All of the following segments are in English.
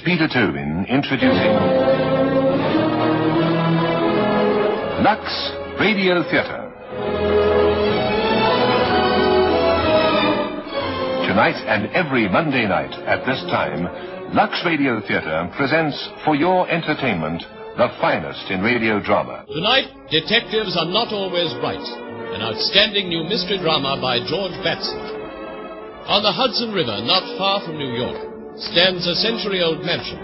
Peter Tobin introducing Lux Radio Theatre. Tonight and every Monday night at this time, Lux Radio Theatre presents for your entertainment the finest in radio drama. Tonight, Detectives Are Not Always Right, an outstanding new mystery drama by George Batson. On the Hudson River, not far from New York, stands a century-old mansion,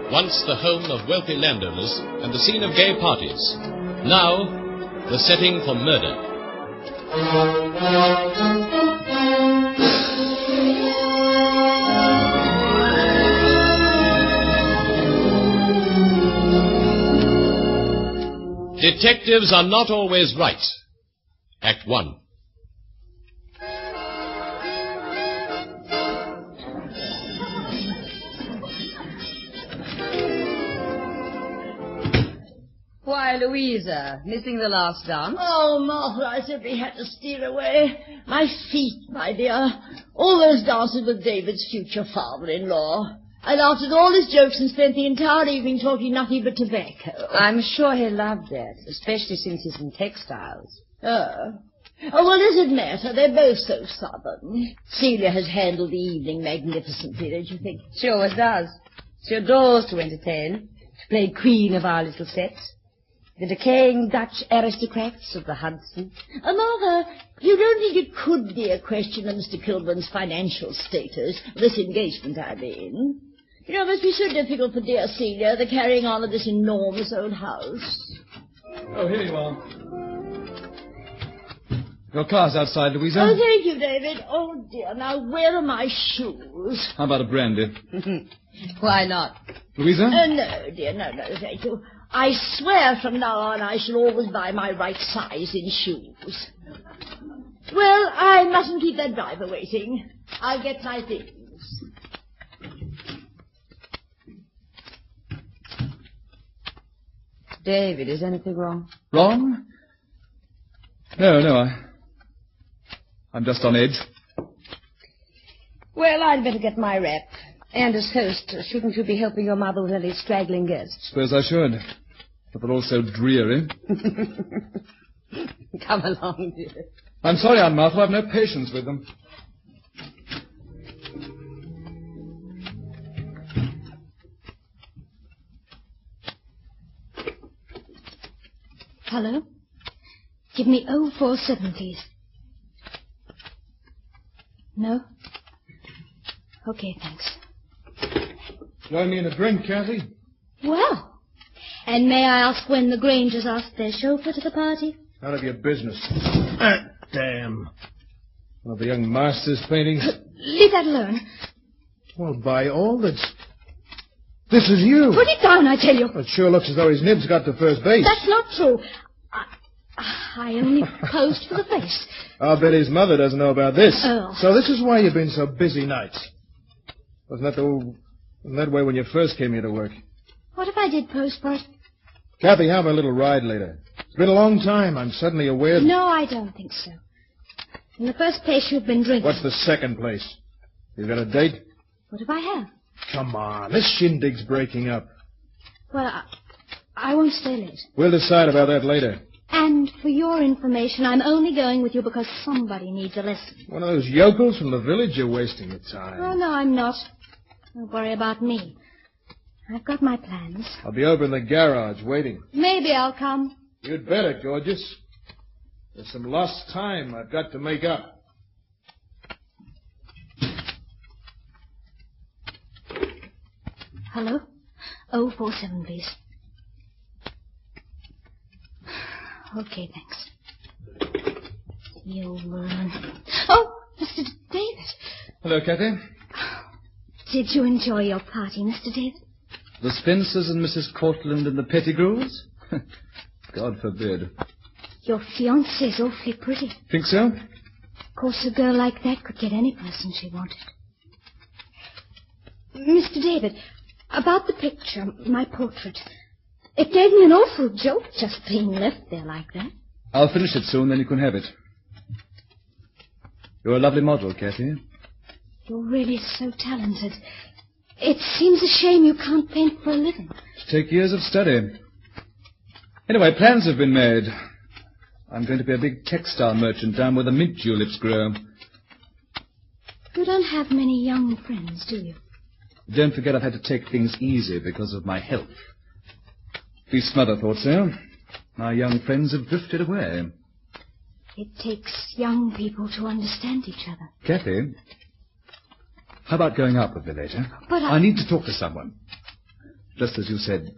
once the home of wealthy landowners and the scene of gay parties. Now, the setting for murder. Detectives Are Not Always Right. Act 1. Why, Louisa, missing the last dance? Oh, Martha, I simply had to steal away. My feet, my dear. All those dances with David's future father-in-law. I laughed at all his jokes and spent the entire evening talking nothing but tobacco. I'm sure he loved that, especially since he's in textiles. Oh, well, does it matter? They're both so southern. Celia has handled the evening magnificently, don't you think? She always does. She adores to entertain, to play queen of our little set. The decaying Dutch aristocrats of the Hudson. Martha, you don't think it could be a question of Mr. Kilburn's financial status? This engagement, I mean. You know, it must be so difficult for dear Celia, the carrying on of this enormous old house. Oh, here you are. Your car's outside, Louisa. Oh, thank you, David. Oh, dear. Now, where are my shoes? How about a brandy? Why not? Louisa? No, dear, no, thank you. I swear from now on I shall always buy my right size in shoes. Well, I mustn't keep that driver waiting. I'll get my things. David, is anything wrong? Wrong? No, I'm just on edge. Well, I'd better get my wrap. And as host, shouldn't you be helping your mother with any straggling guests? Suppose I should. But they're all so dreary. Come along, dear. I'm sorry, Aunt Martha, I've no patience with them. Hello? Give me 047, please. No? Okay, thanks. Join me in a drink, Kathy? Well, and may I ask when the Grangers asked their chauffeur to the party? None of your business. Damn. One of the young master's paintings. Leave that alone. Well, by all that's... This is you. Put it down, I tell you. It sure looks as though his nibs got to first base. That's not true. I only posed for the face. I'll bet his mother doesn't know about this. Oh. So this is why you've been so busy nights. Wasn't that way when you first came here to work? What if I did pose for it? Kathy, how about a little ride later? It's been a long time. I'm suddenly aware... No, I don't think so. In the first place, you've been drinking. What's the second place? You got a date? What if I have? Come on, this shindig's breaking up. Well, I won't stay late. We'll decide about that later. And for your information, I'm only going with you because somebody needs a lesson. One of those yokels from the village? You're wasting your time. Oh, no, I'm not. Don't worry about me. I've got my plans. I'll be over in the garage waiting. Maybe I'll come. You'd better, gorgeous. There's some lost time I've got to make up. Hello? 047, please. Okay, thanks. You'll Oh, Mr. David. Hello, Kathy. Did you enjoy your party, Mr. David? The Spencers and Mrs. Cortland and the Pettigrews? God forbid. Your fiancée's awfully pretty. Think so? Of course, a girl like that could get any person she wanted. Mr. David, about the picture, my portrait. It gave me an awful jolt just being left there like that. I'll finish it soon, then you can have it. You're a lovely model, Kathy. You're really so talented. It seems a shame you can't paint for a living. Take years of study. Anyway, plans have been made. I'm going to be a big textile merchant down where the mint tulips grow. You don't have many young friends, do you? Don't forget I've had to take things easy because of my health. At least Mother thought so. My young friends have drifted away. It takes young people to understand each other. Kathy, how about going out with me later? But I need to talk to someone. Just as you said,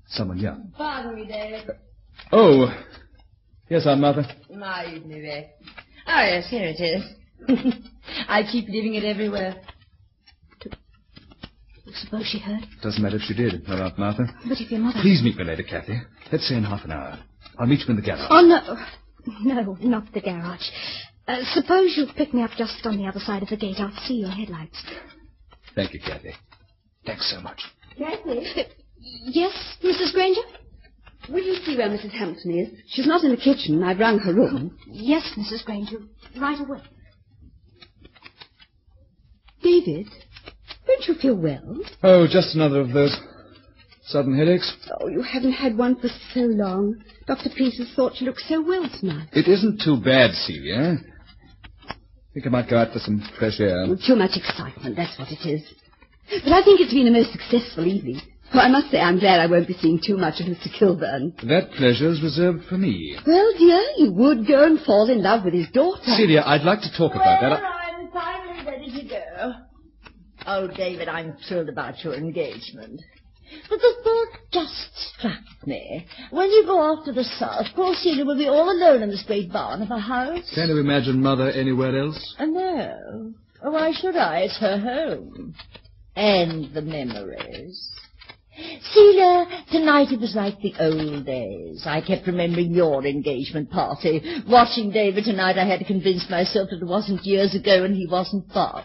someone young. Pardon me, David. Oh, yes, Aunt Martha. My evening back. Oh, yes, here it is. I keep leaving it everywhere. Suppose she heard? Doesn't matter if she did, no, Aunt Martha. But if your mother... Please meet me later, Kathy. Let's say in half an hour. I'll meet you in the garage. Oh, no. No, not the garage. Suppose you pick me up just on the other side of the gate. I'll see your headlights. Thank you, Kathy. Thanks so much. Kathy? Yes, Mrs. Granger? Will you see where Mrs. Hampton is? She's not in the kitchen. I've rung her room. Yes, Mrs. Granger. Right away. David, don't you feel well? Oh, just another of those sudden headaches. Oh, you haven't had one for so long. Dr. Peters thought you looked so well tonight. It isn't too bad, Celia. I think I might go out for some fresh air. Well, too much excitement, that's what it is. But I think it's been a most successful evening. Oh, I must say I'm glad I won't be seeing too much of Mr. Kilburn. That pleasure's reserved for me. Well, dear, you would go and fall in love with his daughter. Celia, I'd like to talk about that. I'm finally ready to go. Oh, David, I'm thrilled about your engagement. But the thought just struck me. When you go off to the south, poor Celia will be all alone in this great barn of a house. Can you imagine Mother anywhere else? No. Why should I? It's her home. And the memories. Celia, tonight it was like the old days. I kept remembering your engagement party. Watching David tonight, I had to convince myself that it wasn't years ago and he wasn't but.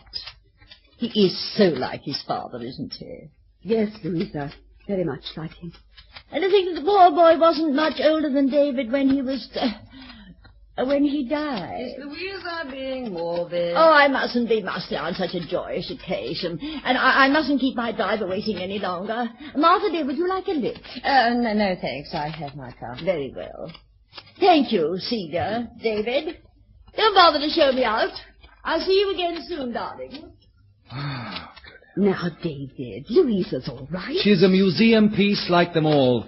He is so like his father, isn't he? Yes, Louisa, very much like him. And to think that the poor boy wasn't much older than David when he was... when he died. Is Louisa being morbid? Oh, I mustn't be, must I, on such a joyous occasion. And I mustn't keep my driver waiting any longer. Martha, dear, would you like a lift? No, thanks. I have my car. Very well. Thank you, Celia. David, don't bother to show me out. I'll see you again soon, darling. Oh, Now, David, Louisa's all right. she's a museum piece like them all.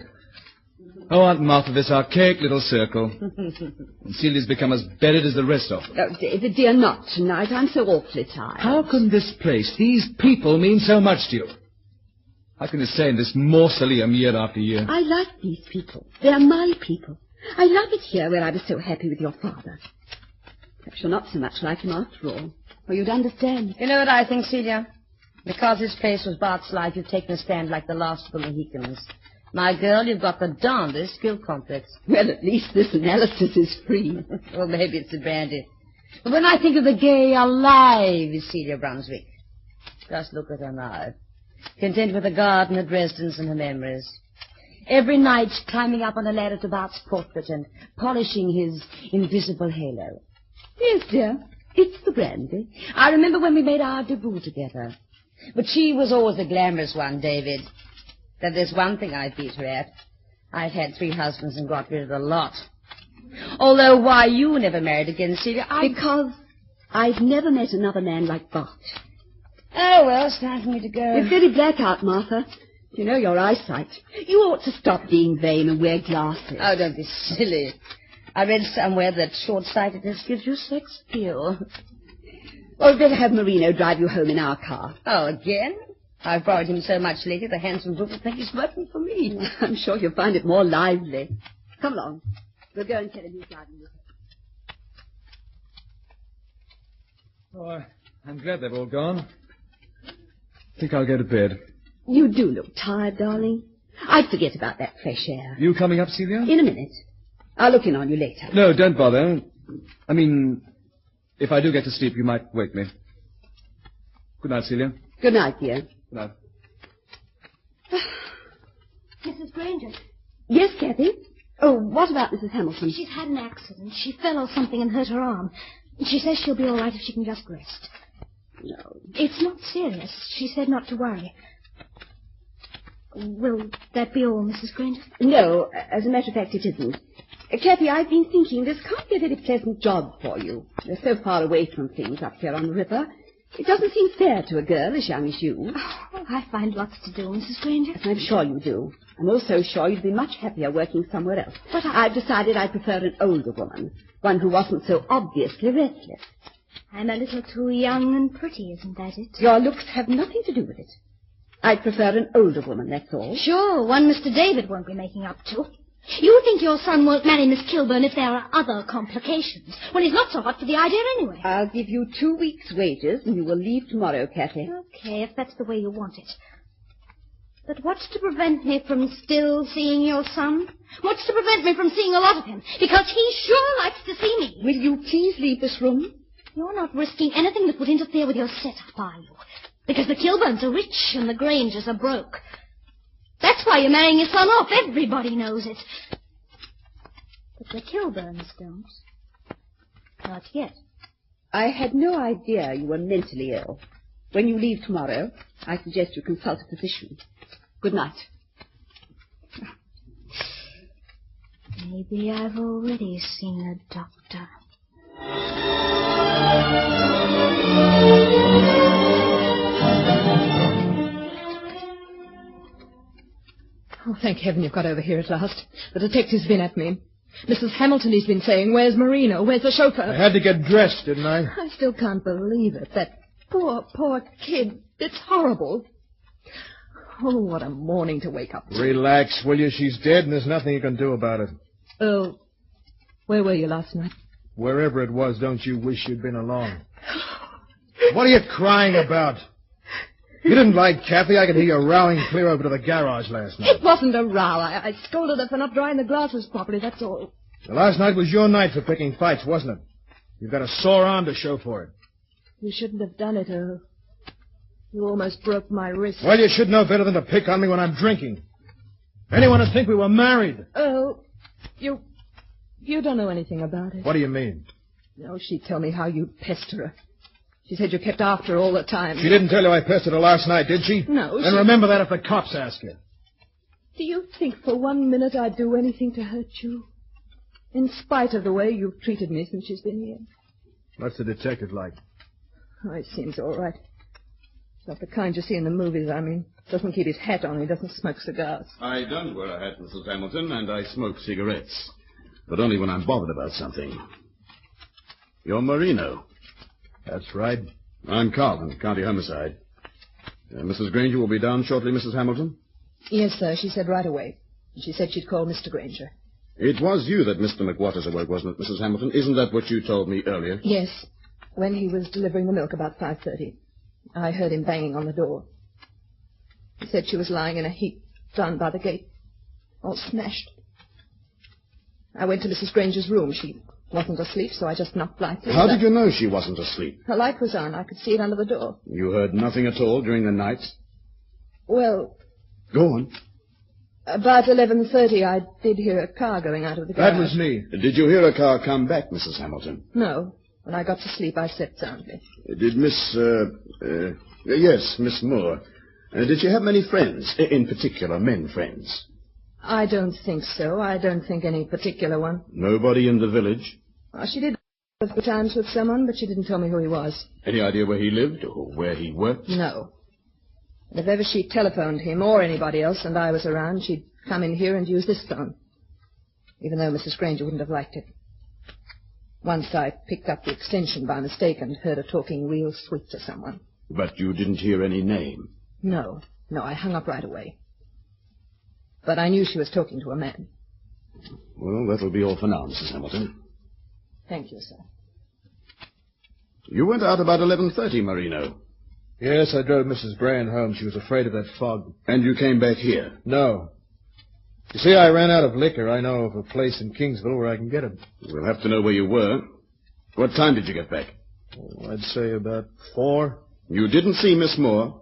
Oh, Aunt Martha, this archaic little circle. And Celia's become as buried as the rest of them. Oh, David, dear, not tonight. I'm so awfully tired. How can this place, these people, mean so much to you? How can you stay in this mausoleum year after year? I like these people. They're my people. I love it here where I was so happy with your father. Perhaps you're not so much like him after all, or you'd understand. You know what I think, Celia? Because this place was Bart's life, you've taken a stand like the last of the Mohicans. My girl, you've got the darndest guilt complex. Well, at least this analysis is free. Well, maybe it's the brandy. But when I think of the gay, alive Celia Brunswick, just look at her now. Content with the garden, her Dresdens, and her memories. Every night climbing up on a ladder to Bart's portrait and polishing his invisible halo. Yes, dear. It's the brandy. I remember when we made our debut together. But she was always the glamorous one, David. That there's one thing I beat her at. I've had 3 husbands and got rid of the lot. Although why you never married again, Celia, Because I've never met another man like Bart. Oh, well, it's time for me to go. It's very black out, Martha. You know your eyesight. You ought to stop being vain and wear glasses. Oh, don't be silly. I read somewhere that short-sightedness gives you sex appeal. Well, we'd better have Marino drive you home in our car. Oh, again? I've borrowed him so much lately, the handsome brute will think he's working for me. I'm sure you'll find it more lively. Come along. We'll go and tell him he's driving with her. Oh, I'm glad they've all gone. I think I'll go to bed. You do look tired, darling. I'd forget about that fresh air. You coming up, Celia? In a minute. I'll look in on you later. No, don't bother. I mean, if I do get to sleep, you might wake me. Good night, Celia. Good night, dear. Good night. Mrs. Granger, Yes, Kathy? Oh, what about Mrs. Hamilton? she's had an accident. She fell or something and hurt her arm. She says she'll be all right if she can just rest. No. It's not serious. She said not to worry. Will that be all, Mrs. Granger? No, as a matter of fact, it isn't. Kathy, I've been thinking this can't be a very pleasant job for you. You're so far away from things up here on the river. It doesn't seem fair to a girl as young as you. Oh, I find lots to do, Mrs. Granger. I'm sure you do. I'm also sure you'd be much happier working somewhere else. But I've decided I prefer an older woman, one who wasn't so obviously restless. I'm a little too young and pretty, isn't that it? Your looks have nothing to do with it. I'd prefer an older woman, that's all. Sure, one Mr. David won't be making up to. You think your son won't marry Miss Kilburn if there are other complications. Well, he's not so hot for the idea anyway. I'll give you 2 weeks' wages, and you will leave tomorrow, Kathy. Okay, if that's the way you want it. But what's to prevent me from still seeing your son? What's to prevent me from seeing a lot of him? Because he sure likes to see me. Will you please leave this room? You're not risking anything that would interfere with your setup, are you? Because the Kilburns are rich and the Grangers are broke. That's why you're marrying your son off. Everybody knows it. But the Kilburns don't. Not yet. I had no idea you were mentally ill. When you leave tomorrow, I suggest you consult a physician. Good night. Maybe I've already seen a doctor. Oh, thank heaven you've got over here at last. The detective's been at me. Mrs. Hamilton, he's been saying, where's Marino? Where's the chauffeur? I had to get dressed, didn't I? I still can't believe it. That poor, poor kid. It's horrible. Oh, what a morning to wake up to. Relax, will you? She's dead and there's nothing you can do about it. Oh, where were you last night? Wherever it was, don't you wish you'd been along? What are you crying about? You didn't like Kathy. I could hear you rowing clear over to the garage last night. It wasn't a row. I scolded her for not drying the glasses properly, that's all. Last night was your night for picking fights, wasn't it? You've got a sore arm to show for it. You shouldn't have done it, Earl. You almost broke my wrist. Well, you should know better than to pick on me when I'm drinking. Anyone would think we were married. Earl, you don't know anything about it. What do you mean? No, she'd tell me how you pester her. She said you kept after her all the time. She didn't tell you I pestered her last night, did she? No, Then remember that if the cops ask you. Do you think for 1 minute I'd do anything to hurt you? In spite of the way you've treated me since she's been here. What's the detective like? Oh, he seems all right. Not the kind you see in the movies, I mean. Doesn't keep his hat on. He doesn't smoke cigars. I don't wear a hat, Mrs. Hamilton, and I smoke cigarettes. But only when I'm bothered about something. You're Marino. That's right. I'm Carlton, county homicide. Mrs. Granger will be down shortly, Mrs. Hamilton? Yes, sir. She said right away. She said she'd call Mr. Granger. It was you that Mr. McWatters awoke, wasn't it, Mrs. Hamilton? Isn't that what you told me earlier? Yes. When he was delivering the milk about 5:30. I heard him banging on the door. He said she was lying in a heap down by the gate, all smashed. I went to Mrs. Granger's room. She wasn't asleep, so I just knocked lightly. How did you know she wasn't asleep? Her light was on. I could see it under the door. You heard nothing at all during the night? Well, Go on. about 11:30, I did hear a car going out of the garage. That was me. Did you hear a car come back, Mrs. Hamilton? No. When I got to sleep, I slept soundly. Did yes, Miss Moore. Did she have many friends? In particular, men friends? I don't think so. I don't think any particular one. Nobody in the village? She did a few times with someone, but she didn't tell me who he was. Any idea where he lived or where he worked? No. And if ever she telephoned him or anybody else and I was around, she'd come in here and use this phone. Even though Mrs. Granger wouldn't have liked it. Once I picked up the extension by mistake and heard her talking real sweet to someone. But you didn't hear any name? No, I hung up right away. But I knew she was talking to a man. Well, that'll be all for now, Mrs. Hamilton. Thank you, sir. You went out about 11:30, Marino. Yes, I drove Mrs. Brand home. She was afraid of that fog. And you came back here? No. You see, I ran out of liquor. I know of a place in Kingsville where I can get it. We'll have to know where you were. What time did you get back? Oh, I'd say about 4. You didn't see Miss Moore?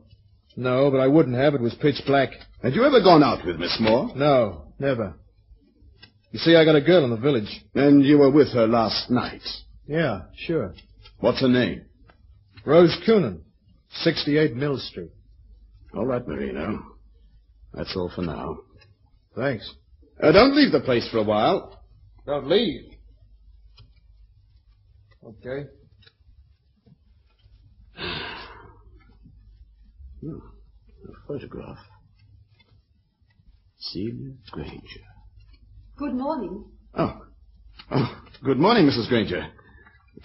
No, but I wouldn't have. It was pitch black. Had you ever gone out with Miss Moore? No, never. You see, I got a girl in the village. And you were with her last night? Yeah, sure. What's her name? Rose Coonan. 68 Mill Street. All right, Marino. That's all for now. Thanks. Don't leave the place for a while. Don't leave. Okay. A photograph. Celia Granger. Good morning. Oh, good morning, Mrs. Granger.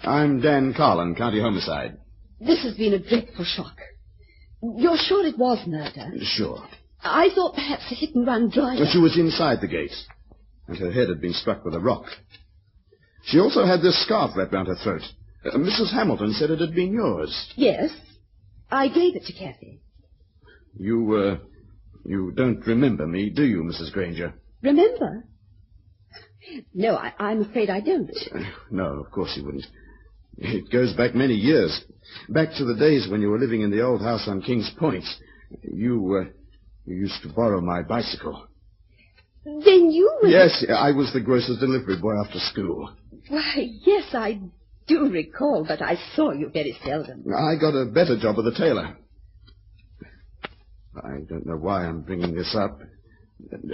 I'm Dan Carlin, County Homicide. This has been a dreadful shock. You're sure it was murder? Sure. I thought perhaps a hit-and-run driver... But she was inside the gate, and her head had been struck with a rock. She also had this scarf wrapped round her throat. Mrs. Hamilton said it had been yours. Yes. I gave it to Kathy. You don't remember me, do you, Mrs. Granger? Remember? No, I'm afraid I don't. No, of course you wouldn't. It goes back many years. Back to the days when you were living in the old house on King's Point. You used to borrow my bicycle. Then you were... Yes, I was the grocer's delivery boy after school. Why, yes, I do recall, but I saw you very seldom. I got a better job with a tailor. I don't know why I'm bringing this up.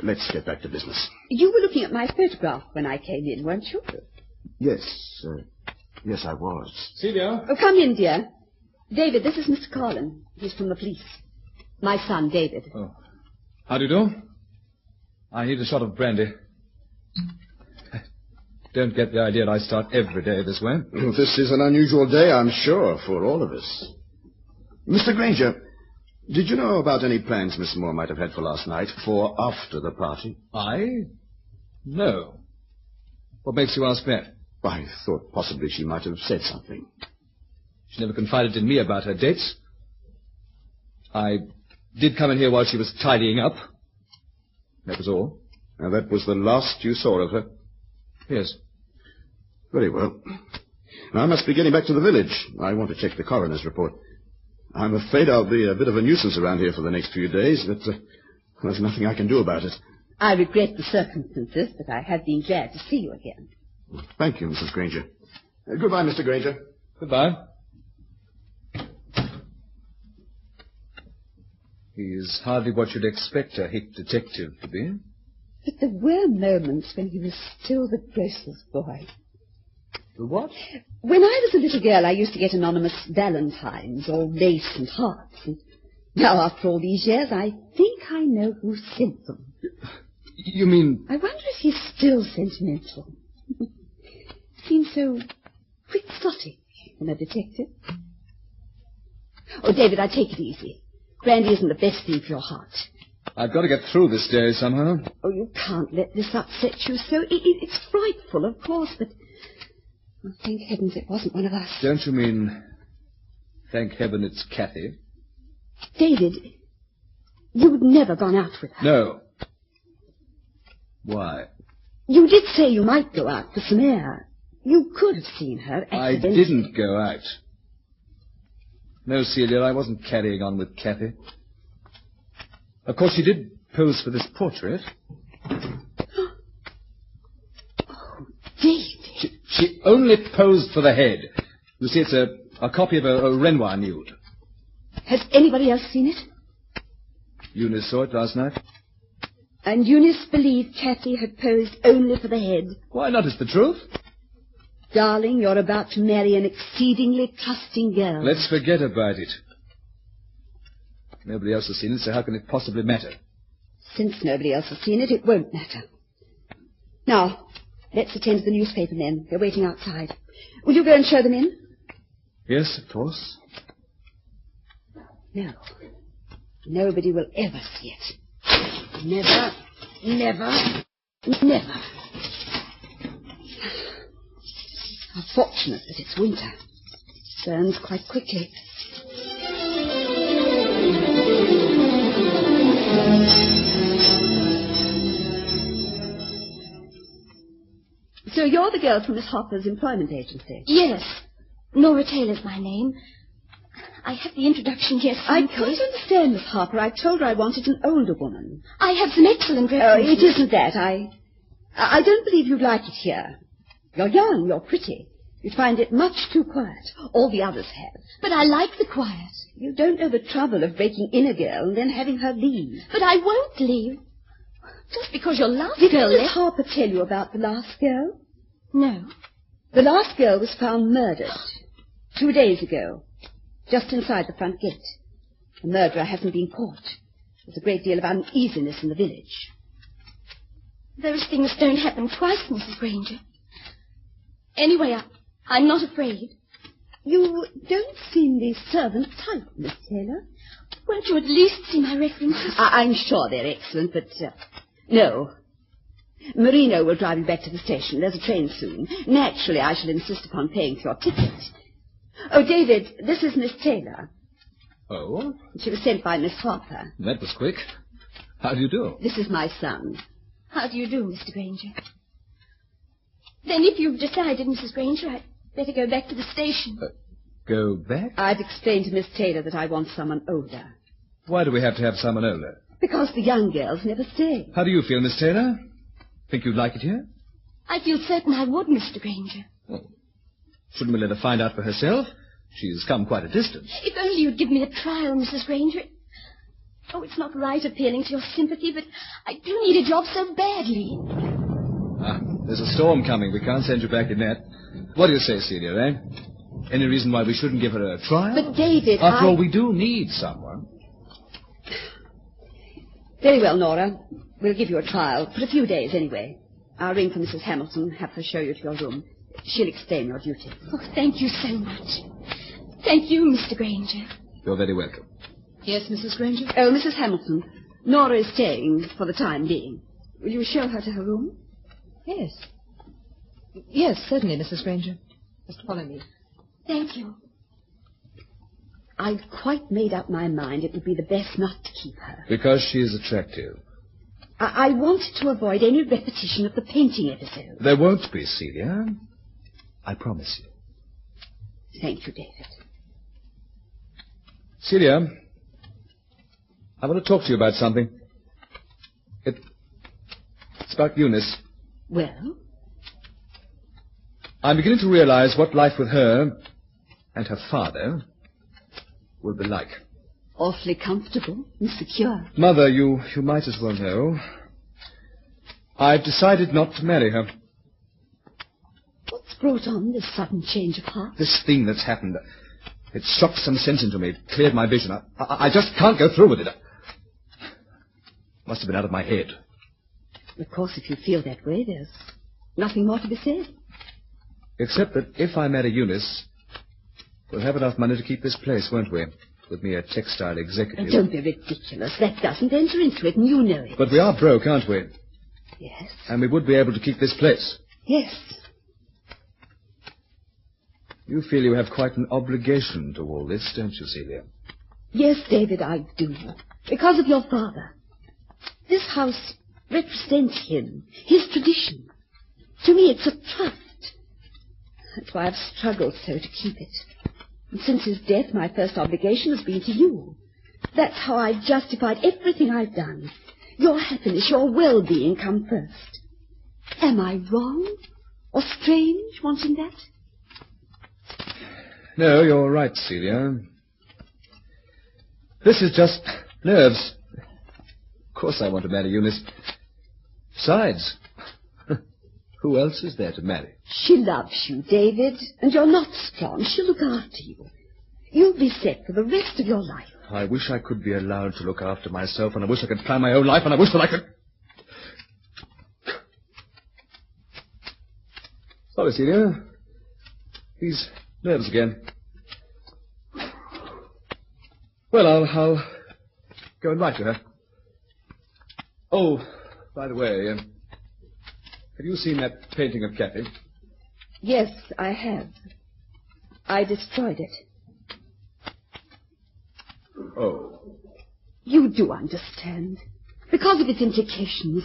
Let's get back to business. You were looking at my photograph when I came in, weren't you? Yes, yes, I was. Celia? Oh, come in, dear. David, this is Mr. Carlin. He's from the police. My son, David. Oh. How do you do? I need a shot of brandy. Don't get the idea I start every day this way. This is an unusual day, I'm sure, for all of us. Mr. Granger, did you know about any plans Miss Moore might have had for last night, for after the party? No. What makes you ask that? I thought possibly she might have said something. She never confided in me about her dates. I did come in here while she was tidying up. That was all. Now, that was the last you saw of her? Yes. Very well. Now, I must be getting back to the village. I want to check the coroner's report. I'm afraid I'll be a bit of a nuisance around here for the next few days, but there's nothing I can do about it. I regret the circumstances, but I have been glad to see you again. Thank you, Mrs. Granger. Goodbye, Mr. Granger. Goodbye. He's hardly what you'd expect a hick detective to be. But there were moments when he was still the grocer's boy. The what? When I was a little girl, I used to get anonymous valentines, all lace and hearts. And now, after all these years, I think I know who sent them. You mean... I wonder if he's still sentimental. Seems so quixotic in a detective. Oh, David, I take it easy. Brandy isn't the best thing for your heart. I've got to get through this day somehow. Oh, you can't let this upset you so. It's frightful, of course, but... Oh, thank heavens it wasn't one of us. Don't you mean... Thank heaven it's Kathy? David, you'd never gone out with her. No. Why? You did say you might go out for some air. You could have seen her accidentally. I didn't go out. No, Celia, I wasn't carrying on with Kathy. Of course, she did pose for this portrait. Oh, David. She only posed for the head. You see, it's a copy of a Renoir nude. Has anybody else seen it? Eunice saw it last night. And Eunice believed Kathy had posed only for the head. Why not? It's the truth. Darling, you're about to marry an exceedingly trusting girl. Let's forget about it. Nobody else has seen it, so how can it possibly matter? Since nobody else has seen it, it won't matter. Now, let's attend to the newspaper men. They're waiting outside. Will you go and show them in? Yes, of course. No. Nobody will ever see it. Never, never, never. How fortunate that it's winter. Burns quite quickly. So you're the girl from Miss Hopper's employment agency? Yes. Nora Taylor's my name. I have the introduction here. I can't understand, Miss Harper. I told her I wanted an older woman. I have some excellent Oh, references. it isn't that. I don't believe you'd like it here. You're young, you're pretty. You find it much too quiet. All the others have. But I like the quiet. You don't know the trouble of breaking in a girl and then having her leave. But I won't leave. Just because your last Did girl Miss left... Harper tell you about the last girl? No. The last girl was found murdered 2 days ago, just inside the front gate. The murderer hasn't been caught. There's a great deal of uneasiness in the village. Those things don't happen twice, Mrs. Granger. Anyway, I'm not afraid. You don't seem the servant type, Miss Taylor. Won't you at least see my references? I'm sure they're excellent, but... no. Marino will drive you back to the station. There's a train soon. Naturally, I shall insist upon paying for your ticket. Oh, David, this is Miss Taylor. Oh? She was sent by Miss Harper. That was quick. How do you do? This is my son. How do you do, Mr. Granger? Then if you've decided, Mrs. Granger, I'd better go back to the station. Go back? I've explained to Miss Taylor that I want someone older. Why do we have to have someone older? Because the young girls never stay. How do you feel, Miss Taylor? Think you'd like it here? I feel certain I would, Mr. Granger. Oh. Shouldn't we let her find out for herself? She's come quite a distance. If only you'd give me a trial, Mrs. Granger. Oh, it's not right appealing to your sympathy, but I do need a job so badly. There's a storm coming. We can't send you back in that. What do you say, Celia, eh? Any reason why we shouldn't give her a trial? But, David, After all, we do need someone. Very well, Nora. We'll give you a trial. For a few days, anyway. I'll ring for Mrs. Hamilton, have her show you to your room. She'll explain your duty. Oh, thank you so much. Thank you, Mr. Granger. You're very welcome. Yes, Mrs. Granger? Oh, Mrs. Hamilton, Nora is staying for the time being. Will you show her to her room? Yes. Yes, certainly, Mrs. Granger. Just follow me. Thank you. I've quite made up my mind it would be the best not to keep her. Because she is attractive. I wanted to avoid any repetition of the painting episode. There won't be, Celia. I promise you. Thank you, David. Celia, I want to talk to you about something. It's about Eunice. Well? I'm beginning to realize what life with her and her father will be like. Awfully comfortable and secure. Mother, you might as well know. I've decided not to marry her. What's brought on this sudden change of heart? This thing that's happened, it struck some sense into me. It cleared my vision. I just can't go through with it. Must have been out of my head. Of course, if you feel that way, there's nothing more to be said. Except that if I marry Eunice, we'll have enough money to keep this place, won't we? With me a textile executive. Don't be ridiculous. That doesn't enter into it, and you know it. But we are broke, aren't we? Yes. And we would be able to keep this place. Yes. You feel you have quite an obligation to all this, don't you, Celia? Yes, David, I do. Because of your father. This house represents him, his tradition. To me, it's a trust. That's why I've struggled so to keep it. And since his death, my first obligation has been to you. That's how I've justified everything I've done. Your happiness, your well-being come first. Am I wrong or strange wanting that? No, you're right, Celia. This is just nerves. Of course I want to marry Eunice. Besides, who else is there to marry? She loves you, David, and you're not strong. She'll look after you. You'll be set for the rest of your life. I wish I could be allowed to look after myself, and I wish I could plan my own life, and I wish that I could... Sorry, Celia. These nerves again. Well, I'll go and write to her. Oh, by the way, have you seen that painting of Kathy? Yes, I have. I destroyed it. Oh. You do understand. Because of its implications,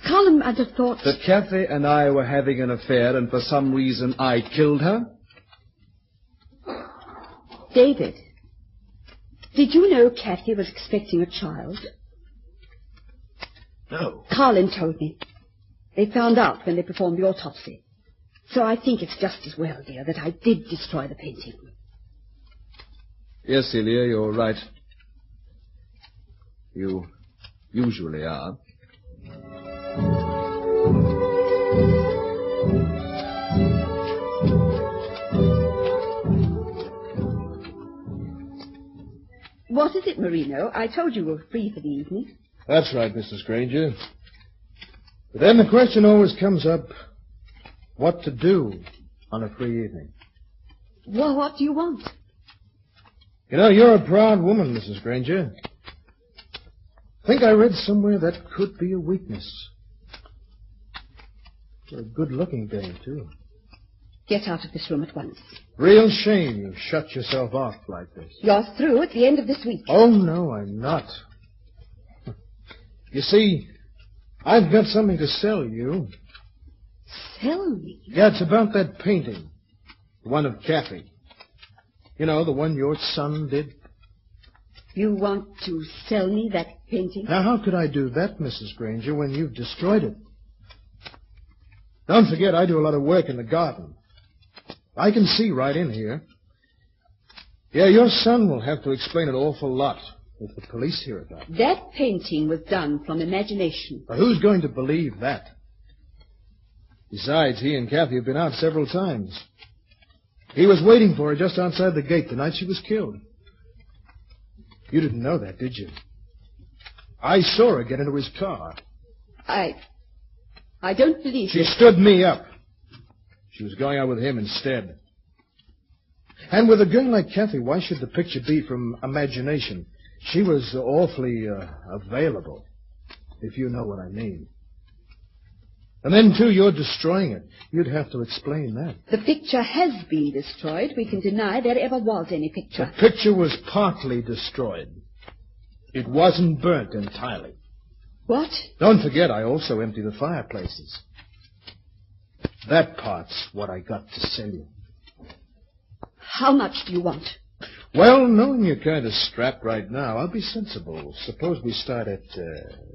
Colin might have thought... That Kathy and I were having an affair, and for some reason I killed her? David, did you know Kathy was expecting a child? No. Colin told me. They found out when they performed the autopsy. So I think it's just as well, dear, that I did destroy the painting. Yes, Celia, you're right. You usually are. What is it, Marino? I told you were free for the evening. That's right, Mrs. Granger. But then the question always comes up, what to do on a free evening. Well, what do you want? You know, you're a proud woman, Mrs. Granger. I think I read somewhere that could be a weakness. You're a good-looking dame, too. Get out of this room at once. Real shame you shut yourself off like this. You're through at the end of this week. Oh, no, I'm not. You see, I've got something to sell you. Sell me? Yeah, it's about that painting. The one of Kathy. You know, the one your son did. You want to sell me that painting? Now, how could I do that, Mrs. Granger, when you've destroyed it? Don't forget, I do a lot of work in the garden. I can see right in here. Yeah, your son will have to explain an awful lot if the police hear about it. That painting was done from imagination. But who's going to believe that? Besides, he and Kathy have been out several times. He was waiting for her just outside the gate the night she was killed. You didn't know that, did you? I saw her get into his car. I don't believe She you. stood me up. She was going out with him instead. And with a girl like Kathy, why should the picture be from imagination? She was awfully available, if you know what I mean. And then, too, you're destroying it. You'd have to explain that. The picture has been destroyed. We can deny there ever was any picture. The picture was partly destroyed. It wasn't burnt entirely. What? Don't forget, I also empty the fireplaces. That part's what I got to sell you. How much do you want? Well, knowing you're kind of strapped right now, I'll be sensible. Suppose we start at,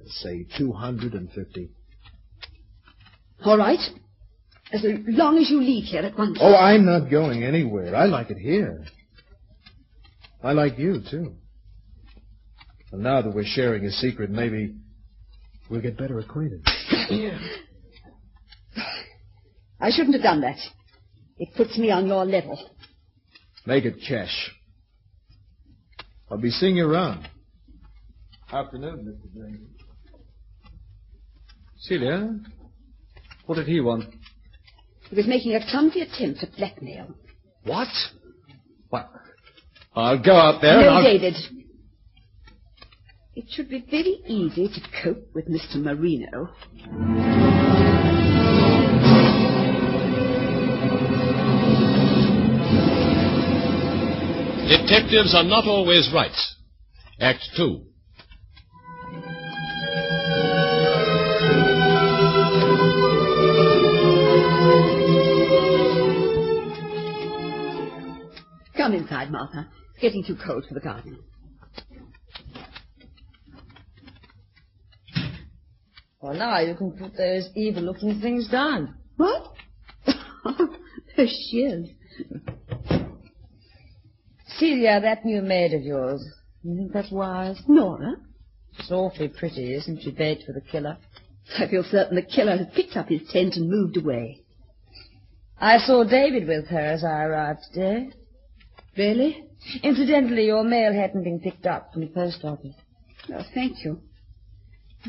say, 250. All right. As long as you leave here at once. Oh, I'm not going anywhere. I like it here. I like you, too. And now that we're sharing a secret, maybe we'll get better acquainted. I shouldn't have done that. It puts me on your level. Make it cash. I'll be seeing you around. Afternoon, Mr. Granger. Celia, what did he want? He was making a clumsy attempt at blackmail. What? What? I'll go out there No, and David. It should be very easy to cope with Mr. Marino. Detectives are not always right. Act 2. Come inside, Martha. It's getting too cold for the garden. Well, now you can put those evil-looking things down. What? There she is. Celia, that new maid of yours, you think that's wise? Nora? She's awfully pretty, isn't she, bait for the killer? I feel certain the killer has picked up his tent and moved away. I saw David with her as I arrived today. Really? Incidentally, your mail hadn't been picked up from the post office. Oh, thank you.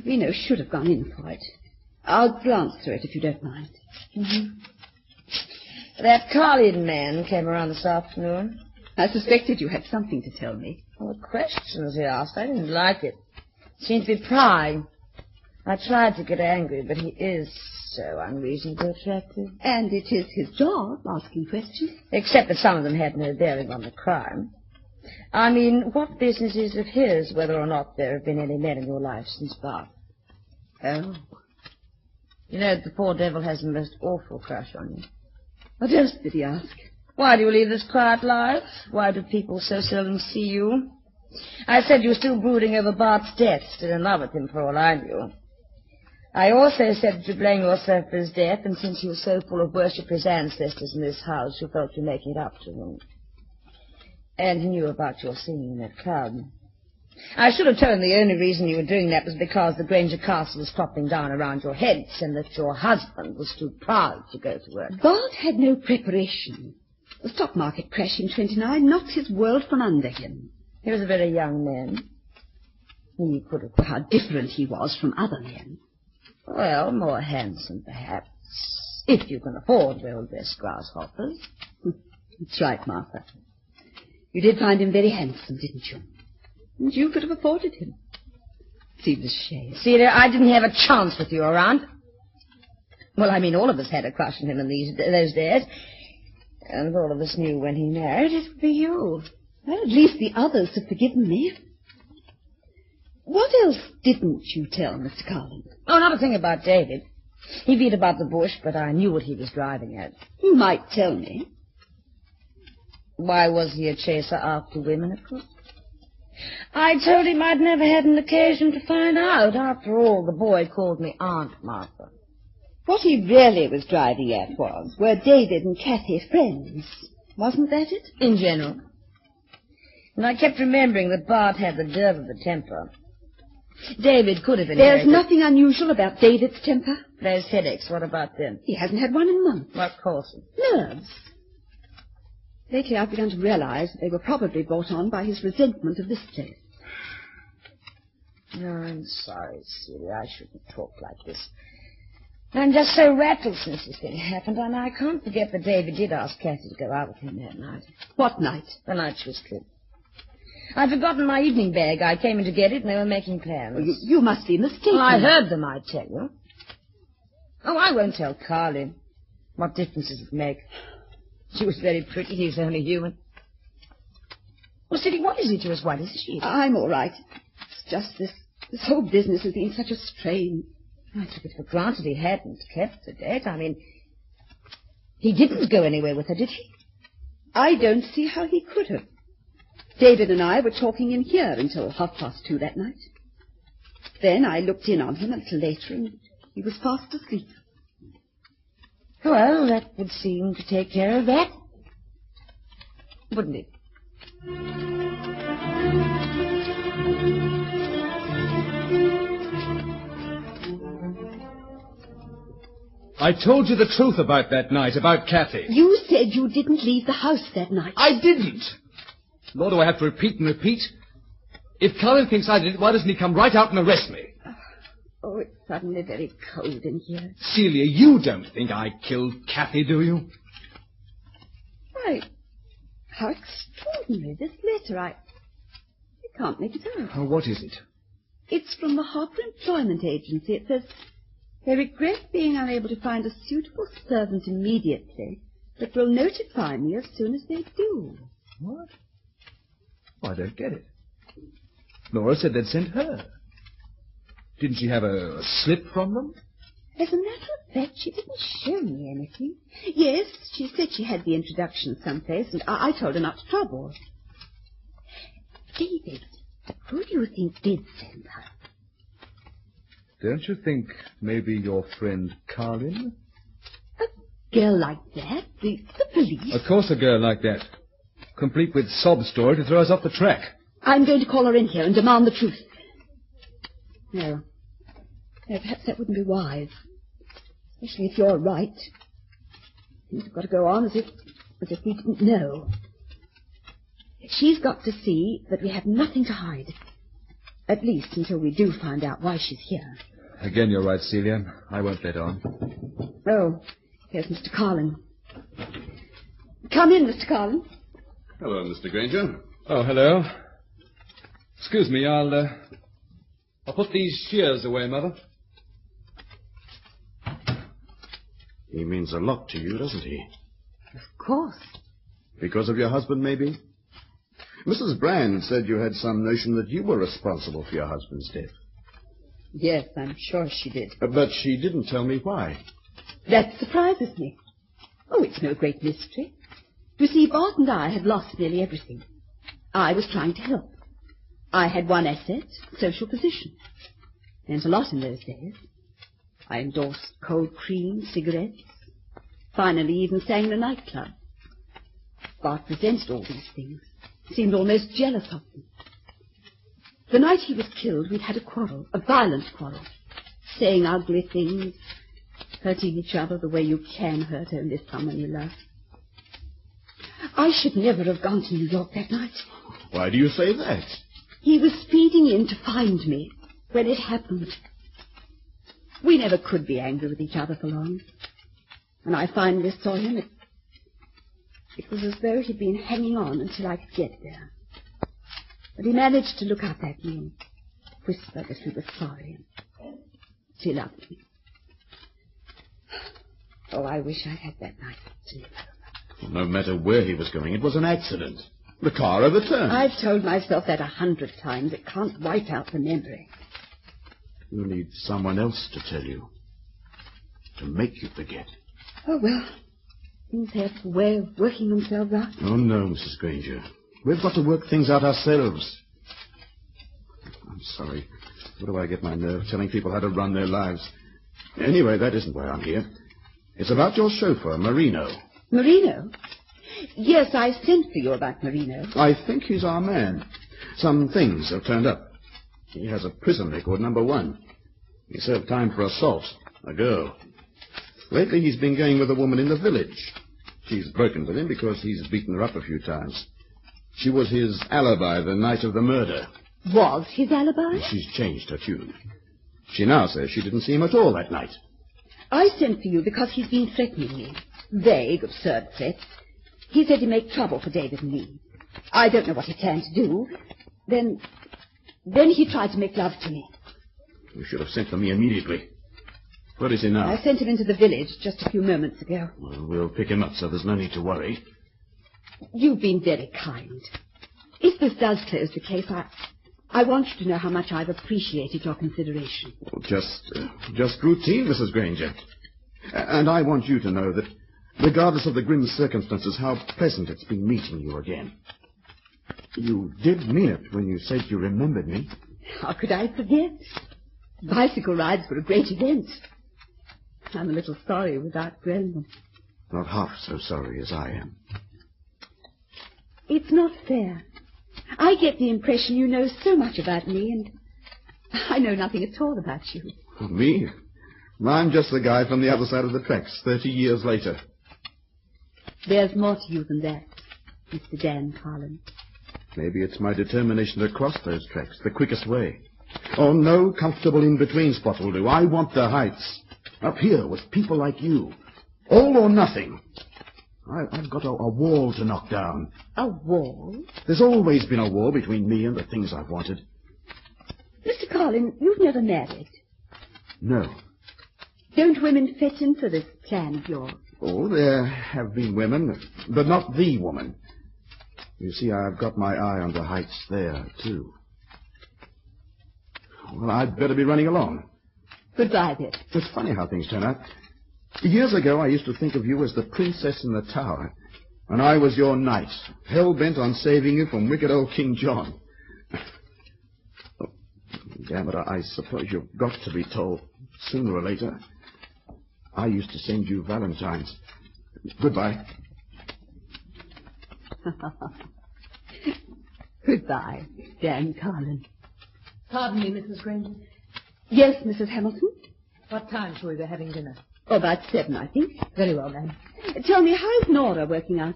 Reno should have gone in for it. I'll glance through it if you don't mind. Mm-hmm. That Carlin man came around this afternoon. I suspected you had something to tell me. Well, the questions he asked, I didn't like it. Seemed to be prying. I tried to get angry, but he is so unreasonably attractive. And it is his job, asking questions. Except that some of them had no bearing on the crime. I mean, what business is it of his whether or not there have been any men in your life since birth? Oh. You know, the poor devil has a most awful crush on you. What else did he ask? Why do you lead this quiet life? Why do people so seldom see you? I said you were still brooding over Bart's death, still in love with him for all I knew. I also said that you blame yourself for his death, and since you were so full of worship for his ancestors in this house, you felt you were making it up to him. And he knew about your singing in that club. I should have told him the only reason you were doing that was because the Granger Castle was flopping down around your heads, and that your husband was too proud to go to work. Bart had no preparation. The stock market crash in 29 knocked his world from under him. He was a very young man. He could have... How different he was from other men. Well, more handsome, perhaps, if you can afford well-dressed grasshoppers. That's right, Martha. You did find him very handsome, didn't you? And you could have afforded him. Seems a shame. Celia, I didn't have a chance with you around. Well, I mean, all of us had a crush on him in those days. And all of us knew when he married it would be you. Well, at least the others have forgiven me. What else didn't you tell Mr. Carlin? Oh, not a thing about David. He beat about the bush, but I knew what he was driving at. You might tell me. Why was he a chaser after women, of course? I told him I'd never had an occasion to find out. After all, the boy called me Aunt Martha. What he really was driving at were David and Kathy friends. Wasn't that it? In general. And I kept remembering that Bart had the nerve of the temper. David could have inherited... There's nothing unusual about David's temper. Those headaches, what about them? He hasn't had one in months. What caused them? Nerves. Lately I've begun to realize that they were probably brought on by his resentment of this place. No, I'm sorry, Celia. I shouldn't talk like this. I'm just so rattled since this thing happened, and I can't forget that David did ask Kathy to go out with him that night. What night? The night she was killed. I'd forgotten my evening bag. I came in to get it, and they were making plans. Well, you must be mistaken. Well, I heard them, I tell you. Oh, I won't tell Carlin. What difference does it make? She was very pretty. He was only human. Well, Sidney, what is it you're as white as a sheet? I'm all right. It's just this whole business has been such a strain. I took it for granted he hadn't kept the date. I mean, he didn't go anywhere with her, did he? I don't see how he could have. David and I were talking in here until 2:30 that night. Then I looked in on him a little later, and he was fast asleep. Well, that would seem to take care of that, wouldn't it? I told you the truth about that night, about Kathy. You said you didn't leave the house that night. I didn't. Nor do I have to repeat and repeat. If Carlin thinks I did it, why doesn't he come right out and arrest me? Oh, it's suddenly very cold in here. Celia, you don't think I killed Kathy, do you? Why, how extraordinary. This letter, I can't make it out. Oh, what is it? It's from the Harper Employment Agency. It says, they regret being unable to find a suitable servant immediately, but will notify me as soon as they do. What? Oh, I don't get it. Laura said they'd sent her. Didn't she have a slip from them? As a matter of fact, she didn't show me anything. Yes, she said she had the introduction someplace, and I told her not to trouble. David, who do you think did send her? Don't you think maybe your friend Carlin? A girl like that? The police? Of course a girl like that. Complete with sob story to throw us off the track. I'm going to call her in here and demand the truth. No, perhaps that wouldn't be wise. Especially if you're right. Things have got to go on as if we didn't know. She's got to see that we have nothing to hide. At least until we do find out why she's here. Again, you're right, Celia. I won't let on. Oh, here's Mr. Carlin. Come in, Mr. Carlin. Hello, Mr. Granger. Oh, hello. Excuse me, I'll put these shears away, Mother. He means a lot to you, doesn't he? Of course. Because of your husband, maybe? Mrs. Brand said you had some notion that you were responsible for your husband's death. Yes, I'm sure she did. But she didn't tell me why. That surprises me. Oh, it's no great mystery. You see, Bart and I had lost nearly everything. I was trying to help. I had one asset, social position. Meant a lot in those days. I endorsed cold cream, cigarettes. Finally, even sang in a nightclub. Bart resented all these things. Seemed almost jealous of them. The night he was killed, we'd had a quarrel, a violent quarrel. Saying ugly things, hurting each other the way you can hurt only someone you love. I should never have gone to New York that night. Why do you say that? He was speeding in to find me when it happened. We never could be angry with each other for long. When I finally saw him, it was as though he'd been hanging on until I could get there. But he managed to look up at me and whisper that he was sorry. She loved me. Oh, I wish I had that night to live over. Well, no matter where he was going, it was an accident. The car overturned. I've told myself that 100 times. It can't wipe out the memory. You need someone else to tell you. To make you forget. Oh, well. Things have a way of working themselves out. Oh, no, Mrs. Granger. We've got to work things out ourselves. I'm sorry. Where do I get my nerve telling people how to run their lives? Anyway, that isn't why I'm here. It's about your chauffeur, Marino. Marino? Yes, I sent for you about Marino. I think he's our man. Some things have turned up. He has a prison record, #1. He served time for assault. A girl. Lately he's been going with a woman in the village. She's broken with him because he's beaten her up a few times. She was his alibi the night of the murder. Was his alibi? She's changed her tune. She now says she didn't see him at all that night. I sent for you because he's been threatening me. Vague, absurd threats. He said he'd make trouble for David and me. I don't know what he planned to do. Then he tried to make love to me. You should have sent for me immediately. Where is he now? I sent him into the village just a few moments ago. Well, we'll pick him up, so there's no need to worry. You've been very kind. If this does close the case, I want you to know how much I've appreciated your consideration. Well, just routine, Mrs. Granger. And I want you to know that, regardless of the grim circumstances, how pleasant it's been meeting you again. You did mean it when you said you remembered me. How could I forget? Bicycle rides were a great event. I'm a little sorry without them. Not half so sorry as I am. It's not fair. I get the impression you know so much about me, and I know nothing at all about you. Me? I'm just the guy from the other side of the tracks, 30 years later. There's more to you than that, Mr. Dan Carlin. Maybe it's my determination to cross those tracks, the quickest way. Oh, no comfortable in-between spot will do. I want the heights. Up here with people like you. All or nothing. I've got a wall to knock down. A wall? There's always been a wall between me and the things I've wanted. Mr. Carlin, you've never married. No. Don't women fit into this plan of yours? Oh, there have been women, but not the woman. You see, I've got my eye on the heights there, too. Well, I'd better be running along. Goodbye, then. It's funny how things turn out. Years ago, I used to think of you as the princess in the tower, and I was your knight, hell-bent on saving you from wicked old King John. Oh, damn it, I suppose you've got to be told, sooner or later. I used to send you valentines. Goodbye. Goodbye, Dan Carlin. Pardon me, Mrs. Granger. Yes, Mrs. Hamilton? What time shall we be having dinner? Oh, about 7, I think. Very well, ma'am. Tell me, how's Nora working out?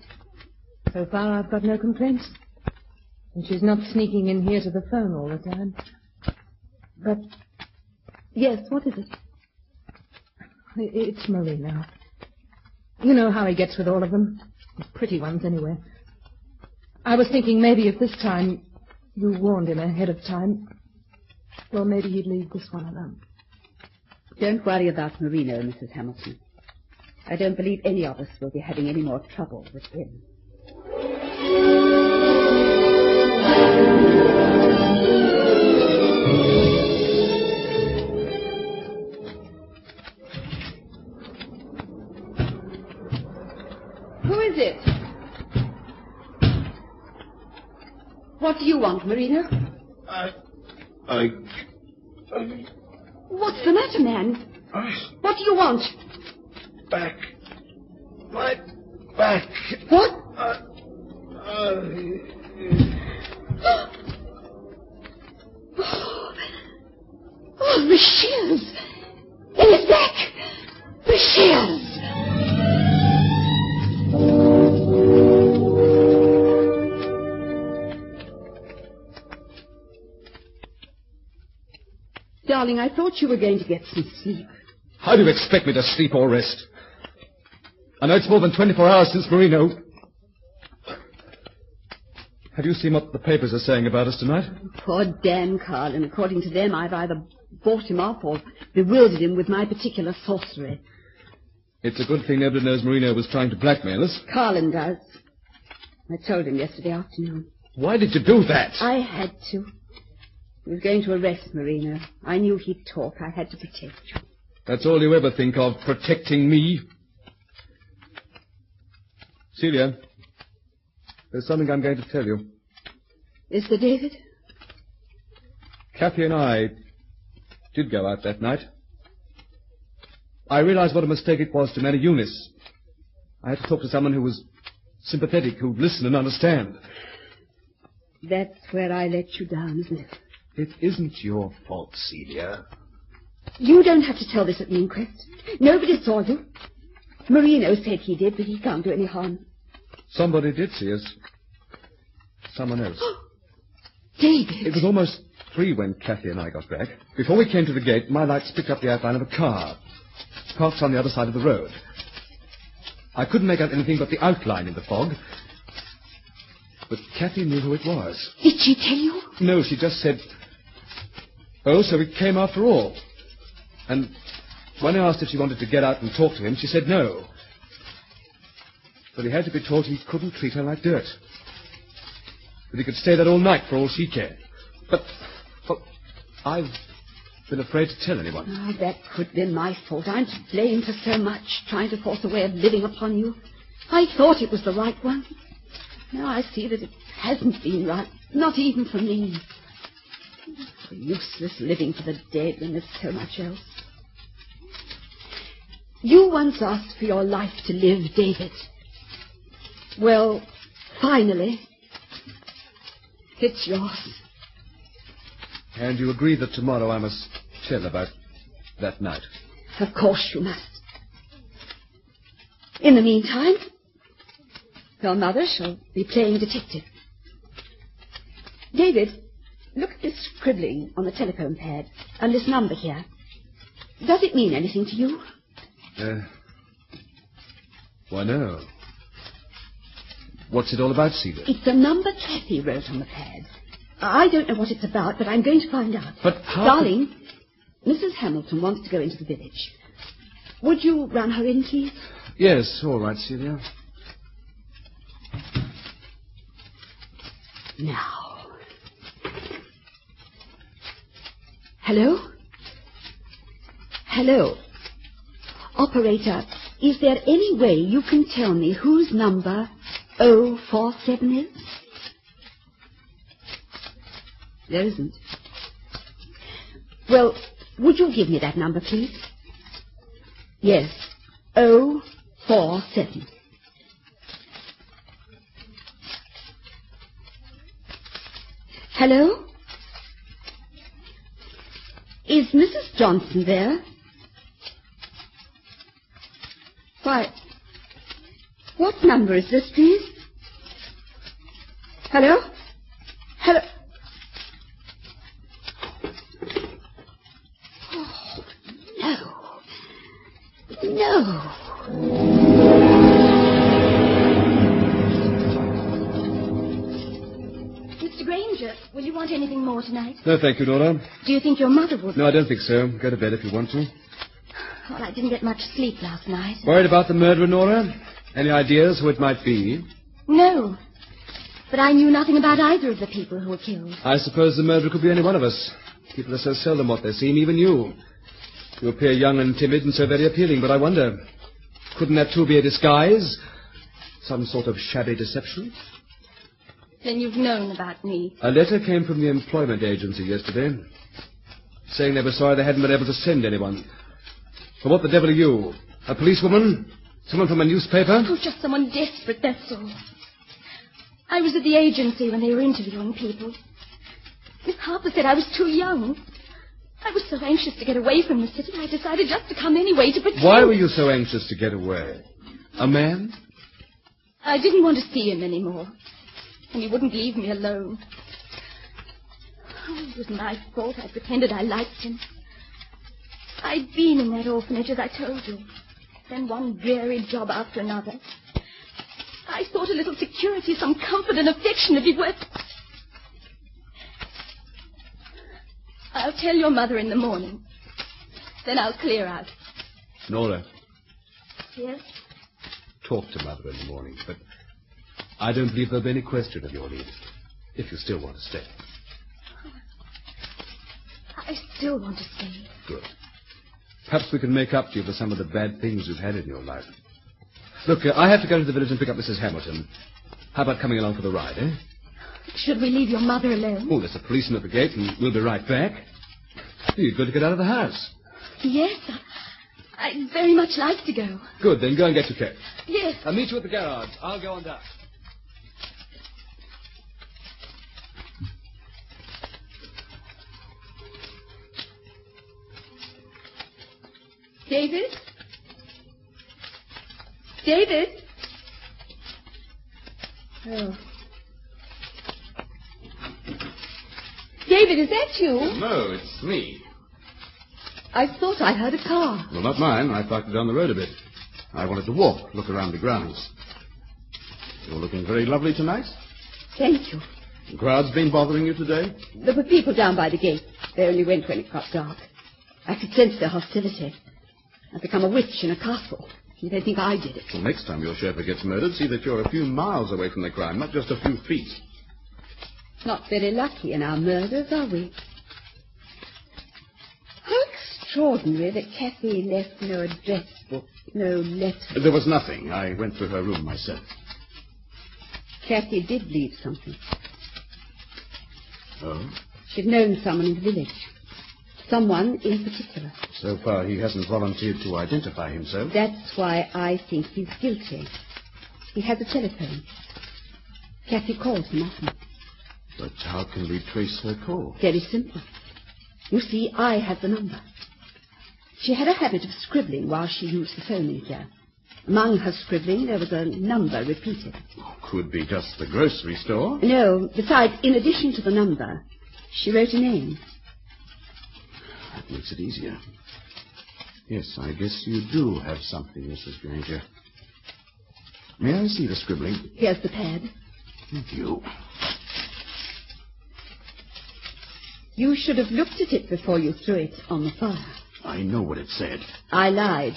So far, I've got no complaints. And she's not sneaking in here to the phone all the time. But... Yes, what is it? It's Marino. You know how he gets with all of them. The pretty ones, anyway. I was thinking maybe if this time you warned him ahead of time, well, maybe he'd leave this one alone. Don't worry about Marino, Mrs. Hamilton. I don't believe any of us will be having any more trouble with him. Who is it? What do you want, Marino? I... What's the matter, man? What do you want? Back. My back. What? Oh, the shears! In his back! The shears! Darling, I thought you were going to get some sleep. How do you expect me to sleep or rest? I know it's more than 24 hours since Marino. Have you seen what the papers are saying about us tonight? Poor Dan Carlin. According to them, I've either bought him up or bewildered him with my particular sorcery. It's a good thing nobody knows Marino was trying to blackmail us. Carlin does. I told him yesterday afternoon. Why did you do that? I had to. He was going to arrest Marino. I knew he'd talk. I had to protect you. That's all you ever think of, protecting me. Celia, there's something I'm going to tell you. Is there, David? Kathy and I did go out that night. I realized what a mistake it was to marry Eunice. I had to talk to someone who was sympathetic, who'd listen and understand. That's where I let you down, isn't it? It isn't your fault, Celia. You don't have to tell this at the inquest. Nobody saw you. Marino said he did, but he can't do any harm. Somebody did see us. Someone else. David! It was almost 3 when Kathy and I got back. Before we came to the gate, my lights picked up the outline of a car, parked on the other side of the road. I couldn't make out anything but the outline in the fog. But Kathy knew who it was. Did she tell you? No, she just said, "Oh, so he came after all." And when I asked if she wanted to get out and talk to him, she said no. But he had to be told he couldn't treat her like dirt. That he could stay there all night for all she cared. But I've been afraid to tell anyone. Oh, that could be my fault. I'm to blame for so much, trying to force a way of living upon you. I thought it was the right one. Now I see that it hasn't been right, not even for me. For useless living for the dead when there's so much else. You once asked for your life to live, David. Well, finally, it's yours. And you agree that tomorrow I must tell about that night? Of course you must. In the meantime, your mother shall be playing detective. David, look at this scribbling on the telephone pad and this number here. Does it mean anything to you? Why, no. What's it all about, Celia? It's the number Kathy wrote on the pad. I don't know what it's about, but I'm going to find out. But how... Darling, Mrs. Hamilton wants to go into the village. Would you run her in, please? Yes, all right, Celia. Now. Hello? Hello. Operator, is there any way you can tell me whose number 047 is? There isn't. Well, would you give me that number, please? Yes, 047. Hello? Is Mrs. Johnson there? Why, what number is this, please? Hello? Hello? Oh, no. No. Mr. Granger, will you want anything more tonight? No, thank you, Nora. Do you think your mother would? No, I don't think so. Go to bed if you want to. Well, I didn't get much sleep last night. Worried about the murderer, Nora? Any ideas who it might be? No. But I knew nothing about either of the people who were killed. I suppose the murderer could be any one of us. People are so seldom what they seem, even you. You appear young and timid and so very appealing, but I wonder, couldn't that too be a disguise? Some sort of shabby deception? Then you've known about me. A letter came from the employment agency yesterday, saying they were sorry they hadn't been able to send anyone. Well, what the devil are you? A policewoman? Someone from a newspaper? Oh, just someone desperate, that's all. I was at the agency when they were interviewing people. Miss Harper said I was too young. I was so anxious to get away from the city, I decided just to come anyway to pretend. Why were you so anxious to get away? A man? I didn't want to see him anymore. And he wouldn't leave me alone. Oh, it was my fault. I pretended I liked him. I'd been in that orphanage, as I told you. Then one dreary job after another. I thought a little security, some comfort and affection would be worth... I'll tell your mother in the morning. Then I'll clear out. Nora. Yes? Talk to Mother in the morning, but I don't believe there'll be any question of your leave, if you still want to stay. I still want to stay. Good. Perhaps we can make up to you for some of the bad things you've had in your life. Look, I have to go to the village and pick up Mrs. Hamilton. How about coming along for the ride, eh? Should we leave your mother alone? Oh, there's a policeman at the gate, and we'll be right back. You're going to get out of the house. Yes, I'd very much like to go. Good, then go and get your coat. Yes. I'll meet you at the garage. I'll go on down. David? David? Oh. David, is that you? No, it's me. I thought I heard a car. Well, not mine. I parked it down the road a bit. I wanted to walk, look around the grounds. You're looking very lovely tonight. Thank you. The crowd's been bothering you today? There were people down by the gate. They only went when it got dark. I could sense their hostility. I've become a witch in a castle. They think I did it. Well, next time your chauffeur gets murdered, see that you're a few miles away from the crime, not just a few feet. Not very lucky in our murders, are we? How extraordinary that Kathy left no address book, no letter. There was nothing. I went through her room myself. Kathy did leave something. Oh? She'd known someone in the village. Someone in particular. So far, he hasn't volunteered to identify himself. That's why I think he's guilty. He has a telephone. Kathy calls him often. But how can we trace her call? Very simple. You see, I have the number. She had a habit of scribbling while she used the phone in here. Among her scribbling, there was a number repeated. Could be just the grocery store. No, besides, in addition to the number, she wrote a name. That makes it easier. Yes, I guess you do have something, Mrs. Granger. May I see the scribbling? Here's the pad. Thank you. You should have looked at it before you threw it on the fire. I know what it said. I lied.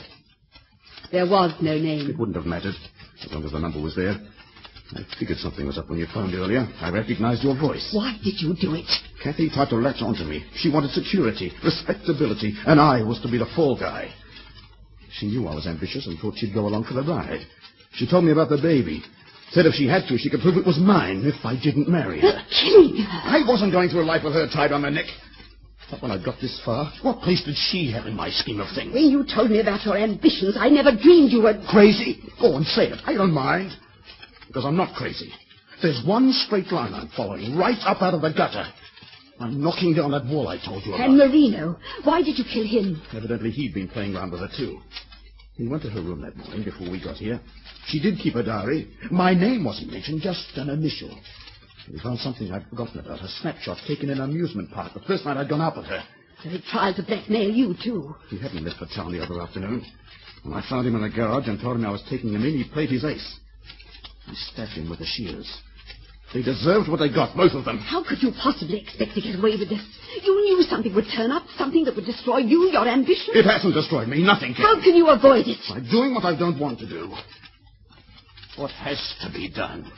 There was no name. It wouldn't have mattered, as long as the number was there. I figured something was up when you phoned earlier. I recognized your voice. Why did you do it? Kathy tried to latch onto me. She wanted security, respectability, and I was to be the fall guy. She knew I was ambitious and thought she'd go along for the ride. She told me about the baby. Said if she had to, she could prove it was mine if I didn't marry her. Killing her. I wasn't going through a life with her tied on my neck. But when I got this far, what place did she have in my scheme of things? When you told me about your ambitions, I never dreamed you were... Crazy? Go and say it. I don't mind. Because I'm not crazy. There's one straight line I'm following, right up out of the gutter. I'm knocking down that wall I told you about. And Marino. Why did you kill him? Evidently he'd been playing around with her, too. He went to her room that morning before we got here. She did keep a diary. My name wasn't mentioned, just an initial. We found something I'd forgotten about, a snapshot taken in an amusement park the first night I'd gone out with her. So he tried to blackmail you, too. He hadn't left for town the other afternoon. When I found him in the garage and told him I was taking him in, he played his ace. I stabbed him with the shears. They deserved what they got, both of them. How could you possibly expect to get away with this? You knew something would turn up, something that would destroy you, your ambition. It hasn't destroyed me, nothing can. How can you avoid it? By doing what I don't want to do. What has to be done?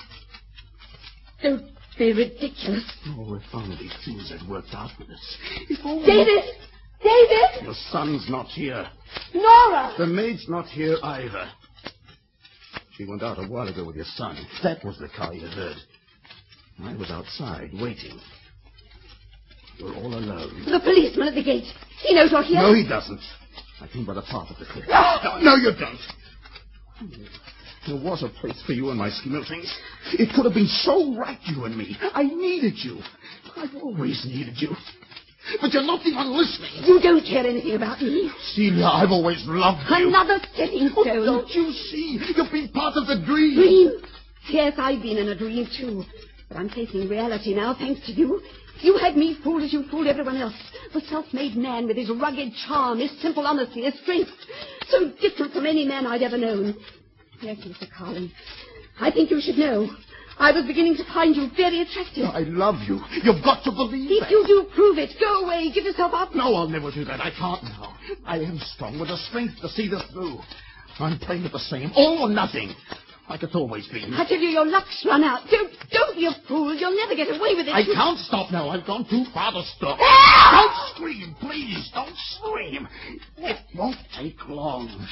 Don't be ridiculous. Oh, if only things had worked out with us. If only... David! David! Your son's not here. Nora! The maid's not here either. She went out a while ago with your son. That was the car you heard. I was outside, waiting. You're all alone. The policeman at the gate. He knows you're here. No, he doesn't. I came by the path of the cliff. No, you don't. There was a place for you in my scheme of things. It could have been so right, you and me. I needed you. I've always needed you. But you're not even listening. You don't care anything about me. Celia, I've always loved you. Another stepping stone. Oh, don't you see? You've been part of the dream. Dream? Yes, I've been in a dream, too. But I'm facing reality now, thanks to you. You had me fooled as you fooled everyone else. The self-made man with his rugged charm, his simple honesty, his strength. So different from any man I'd ever known. Yes, Mr. Carlin, I think you should know. I was beginning to find you very attractive. I love you. You've got to believe If that. you do, prove it. Go away. Give yourself up. No, I'll never do that. I can't now. I am strong with the strength to see this through. I'm playing at the same. All or nothing. Like it's always been. I tell you, your luck's run out. Don't be a fool. You'll never get away with it. I can't stop now. I've gone too far to stop. Don't scream, please. Don't scream. It won't take long.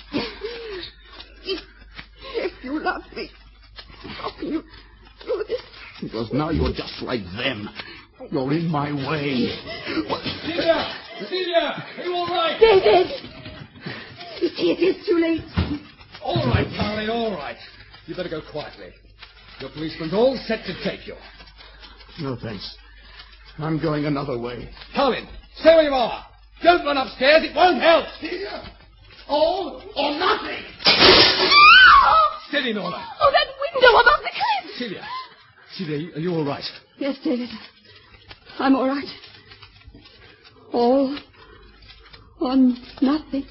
If you love me, how can you do this? Because now you're just like them. You're in my way. Celia, are you all right? David! You see, it is too late. All right, Carly, all right. You better go quietly. Your policeman's all set to take you. No, thanks. I'm going another way. Carlin, stay where you are. Don't run upstairs. It won't help. Celia! All or nothing! Steady, Norma. Oh, that window above the cliff! Celia, are you all right? Yes, David. I'm all right. All or nothing.